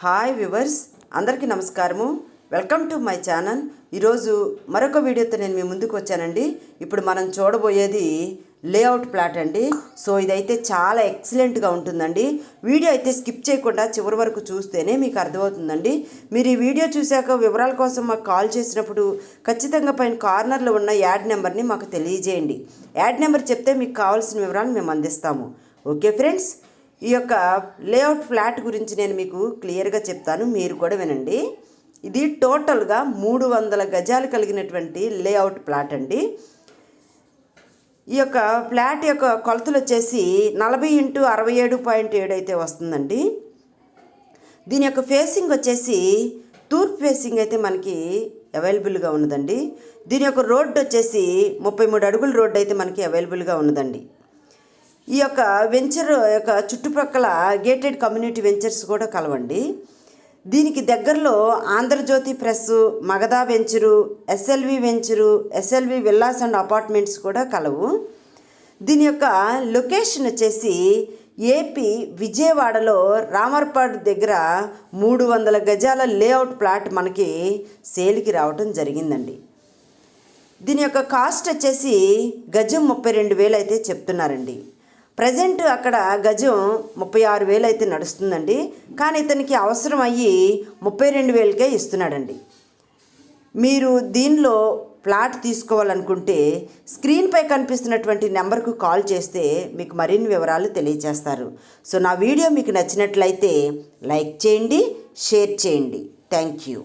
Hi viewers, అందరికీ నమస్కారము. Welcome to my channel. ఈరోజు మరొక వీడియోతో నేను మీ ముందుకు వచ్చానండి. ఇప్పుడు మనం చూడబోయేది లేఅవుట్ ప్లాట్ అండి. సో ఇదైతే చాలా ఎక్సలెంట్గా ఉంటుందండి. వీడియో అయితే స్కిప్ చేయకుండా చివరి వరకు చూస్తేనే మీకు అర్థమవుతుందండి. మీరు ఈ వీడియో చూశాక వివరాల కోసం మాకు కాల్ చేసినప్పుడు ఖచ్చితంగా పైన కార్నర్లో ఉన్న యాడ్ నెంబర్ని మాకు తెలియజేయండి. యాడ్ నెంబర్ చెప్తే మీకు కావాల్సిన వివరాలు మేము అందిస్తాము. ఓకే ఫ్రెండ్స్, ఈ యొక్క లేఅవుట్ ఫ్లాట్ గురించి నేను మీకు క్లియర్గా చెప్తాను, మీరు కూడా వినండి. ఇది టోటల్గా 300 గజాలు కలిగినటువంటి లేఅవుట్ ప్లాట్ అండి. ఈ యొక్క ఫ్లాట్ యొక్క కొలతలు వచ్చేసి 40 × 67.7 అయితే వస్తుందండి. దీని యొక్క ఫేసింగ్ వచ్చేసి తూర్పు ఫేసింగ్ అయితే మనకి అవైలబుల్గా ఉన్నదండి. దీని యొక్క రోడ్డు వచ్చేసి 33 అడుగుల రోడ్డు అయితే మనకి అవైలబుల్గా ఉన్నదండి. ఈ యొక్క వెంచర్ యొక్క చుట్టుపక్కల గేటెడ్ కమ్యూనిటీ వెంచర్స్ కూడా కలవండి. దీనికి దగ్గరలో Andhra Jyothy press, Magadha venture, SLV venture, SLV villas and apartments కూడా కలవు. దీని యొక్క లొకేషన్ వచ్చేసి ఏపీ విజయవాడలో రామర్పాడు దగ్గర 300 గజాల లేఅవుట్ ప్లాట్ మనకి సేల్కి రావటం జరిగిందండి. దీని యొక్క కాస్ట్ వచ్చేసి గజం 32,000 అయితే చెప్తున్నారండి. ప్రజెంట్ అక్కడ గజం 36,000 అయితే నడుస్తుందండి. కానీ ఇతనికి అవసరం అయ్యి 32,000కే ఇస్తున్నాడండి. మీరు దీనిలో ప్లాట్ తీసుకోవాలనుకుంటే స్క్రీన్పై కనిపిస్తున్నటువంటి నెంబర్కు కాల్ చేస్తే మీకు మరిన్ని వివరాలు తెలియజేస్తారు. సో నా వీడియో మీకు నచ్చినట్లయితే లైక్ చేయండి, షేర్ చేయండి. Thank you.